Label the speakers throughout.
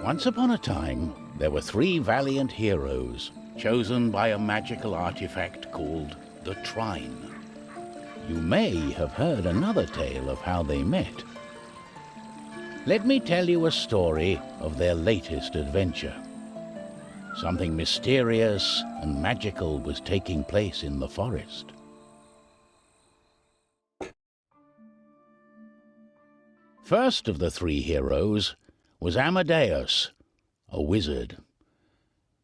Speaker 1: Once upon a time, there were 3 valiant heroes chosen by a magical artifact called the Trine. You may have heard another tale of how they met. Let me tell you a story of their latest adventure. Something mysterious and magical was taking place in the forest. First of the 3 heroes was Amadeus, a wizard.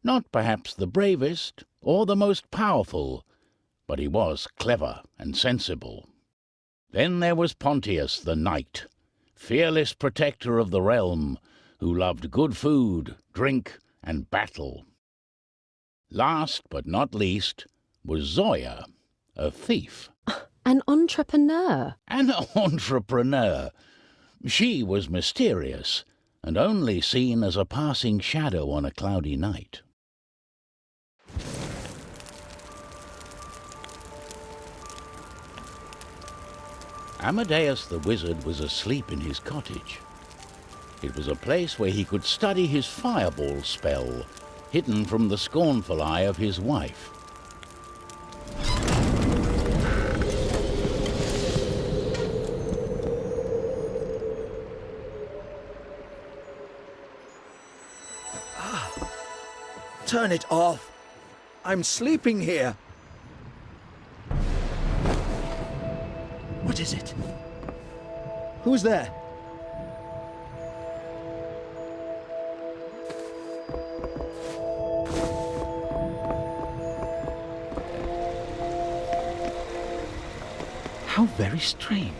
Speaker 1: Not perhaps the bravest or the most powerful, but he was clever and sensible. Then there was Pontius the knight, fearless protector of the realm, who loved good food, drink, and battle. Last but not least was Zoya, a thief.
Speaker 2: An entrepreneur.
Speaker 1: An entrepreneur. She was mysterious and only seen as a passing shadow on a cloudy night. Amadeus the wizard was asleep in his cottage. It was a place where he could study his fireball spell, hidden from the scornful eye of his wife.
Speaker 3: Turn it off. I'm sleeping here. What is it? Who's there?
Speaker 1: How very strange.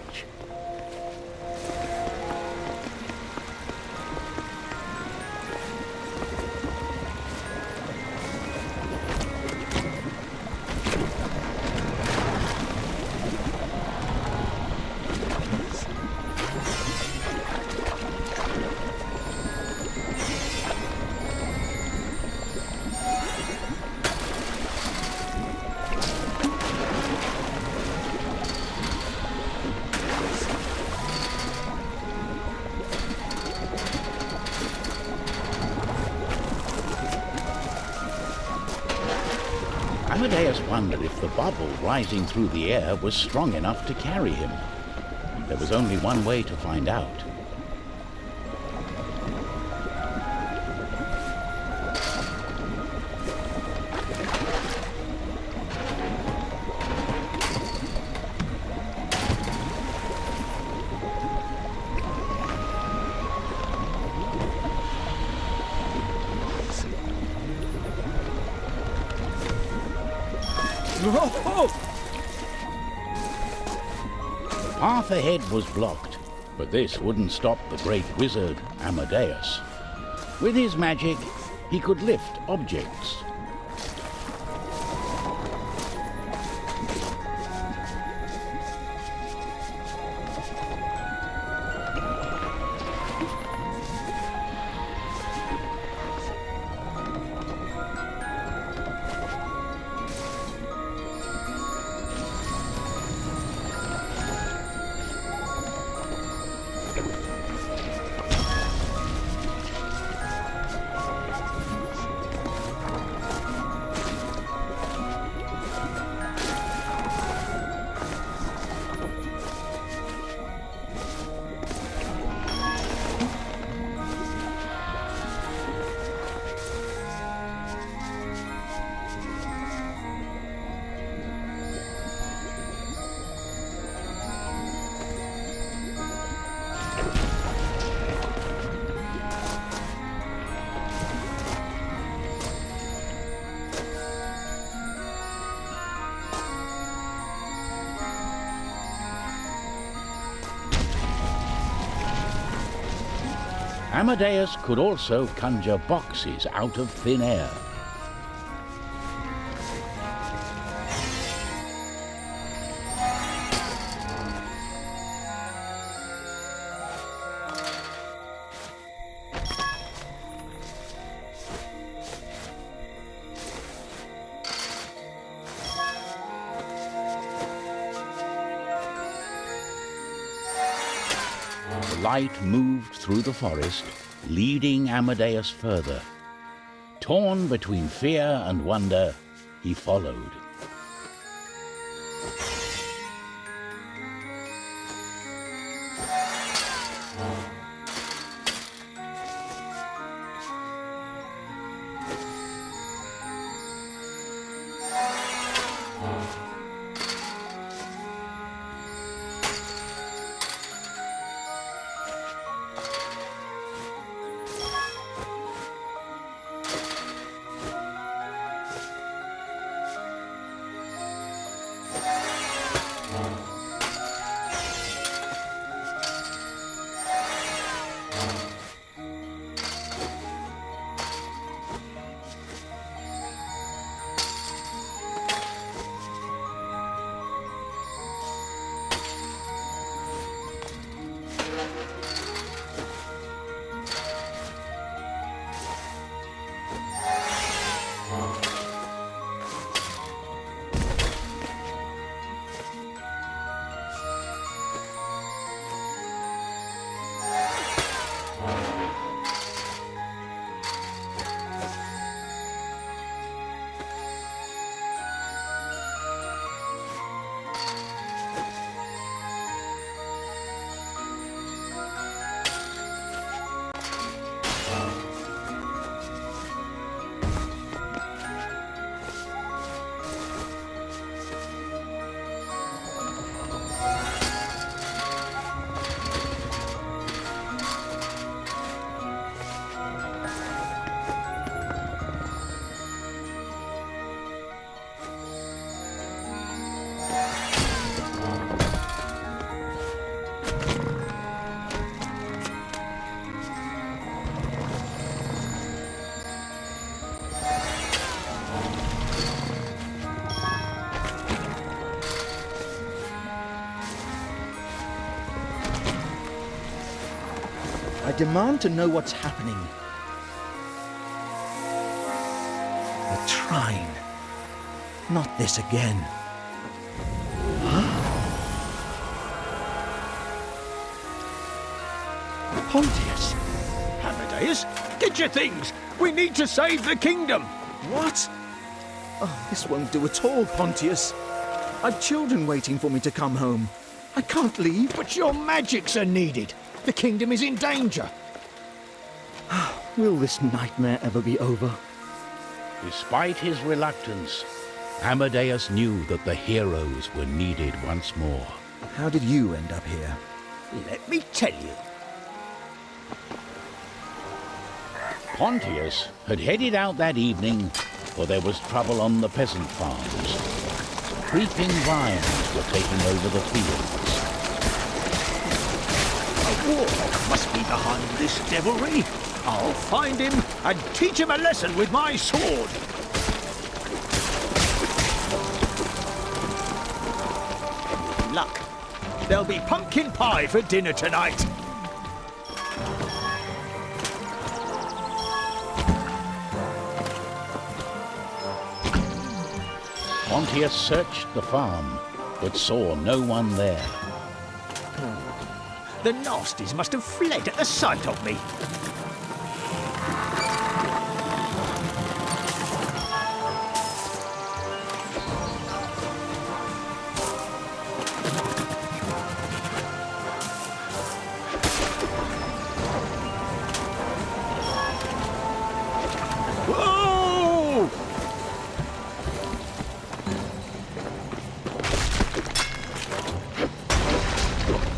Speaker 1: Amadeus wondered if the bubble rising through the air was strong enough to carry him. There was only one way to find out. The path ahead was blocked, but this wouldn't stop the great wizard Amadeus. With his magic, he could lift objects. Amadeus could also conjure boxes out of thin air. The light moved through the forest, leading Amadeus further. Torn between fear and wonder, he followed.
Speaker 3: I demand to know what's happening. The Trine. Not this again. Pontius!
Speaker 4: Amadeus, get your things! We need to save the kingdom!
Speaker 3: What? Oh, this won't do at all, Pontius. I've children waiting for me to come home. I can't leave.
Speaker 4: But your magics are needed! The kingdom is in danger!
Speaker 3: Will this nightmare ever be over?
Speaker 1: Despite his reluctance, Amadeus knew that the heroes were needed once more.
Speaker 3: How did you end up here?
Speaker 4: Let me tell you.
Speaker 1: Pontius had headed out that evening, for there was trouble on the peasant farms. Creeping vines were taking over the fields.
Speaker 4: A warlock must be behind this devilry. I'll find him and teach him a lesson with my sword. With luck, there'll be pumpkin pie for dinner tonight.
Speaker 1: Pontius searched the farm, but saw no one there.
Speaker 4: The nasties must have fled at the sight of me. Whoa!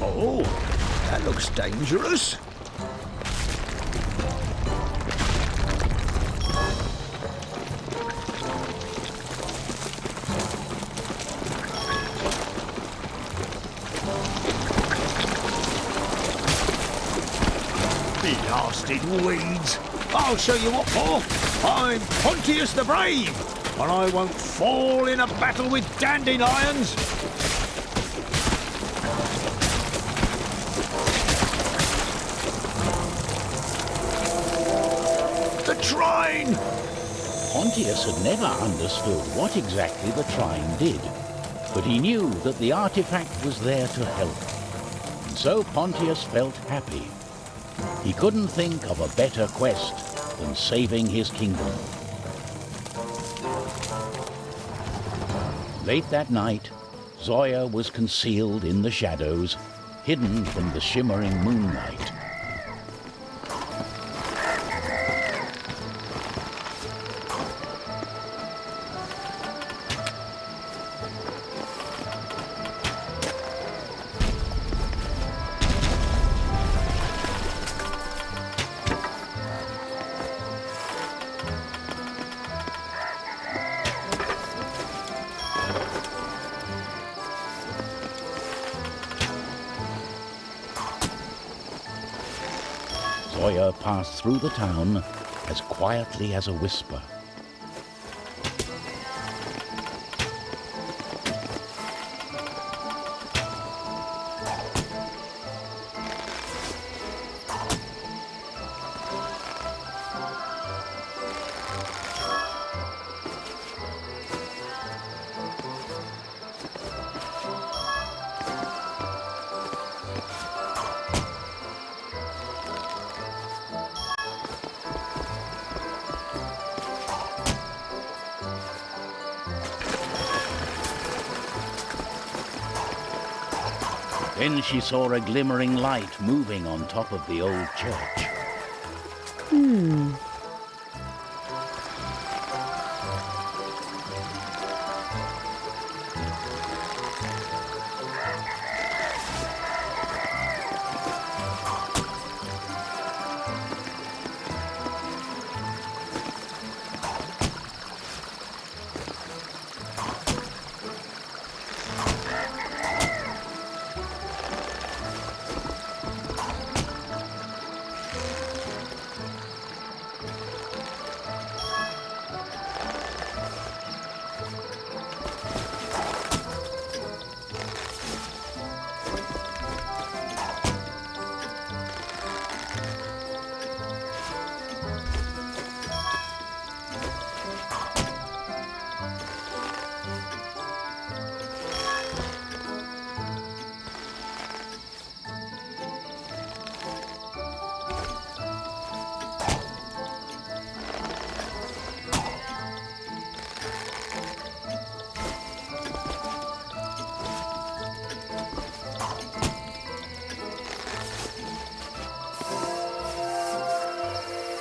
Speaker 4: Oh, that looks dangerous. Blasted weeds! I'll show you what for! I'm Pontius the Brave, and I won't fall in a battle with dandelions! The Trine!
Speaker 1: Pontius had never understood what exactly the Trine did, but he knew that the artifact was there to help. And so Pontius felt happy. He couldn't think of a better quest than saving his kingdom. Late that night, Zoya was concealed in the shadows, hidden from the shimmering moonlight. Zoya passed through the town as quietly as a whisper. Then she saw a glimmering light moving on top of the old church.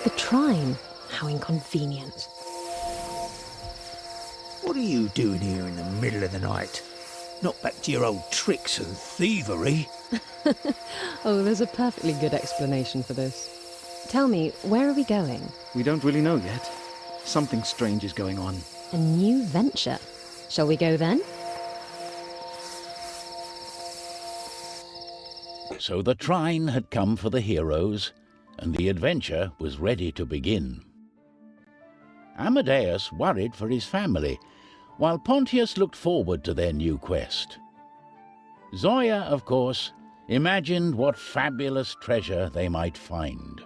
Speaker 2: The Trine. How inconvenient.
Speaker 4: What are you doing here in the middle of the night? Not back to your old tricks and thievery?
Speaker 2: Oh, there's a perfectly good explanation for this. Tell me, where are we going?
Speaker 3: We don't really know yet. Something strange is going on.
Speaker 2: A new venture. Shall we go then?
Speaker 1: So the Trine had come for the heroes, and the adventure was ready to begin. Amadeus worried for his family, while Pontius looked forward to their new quest. Zoya, of course, imagined what fabulous treasure they might find.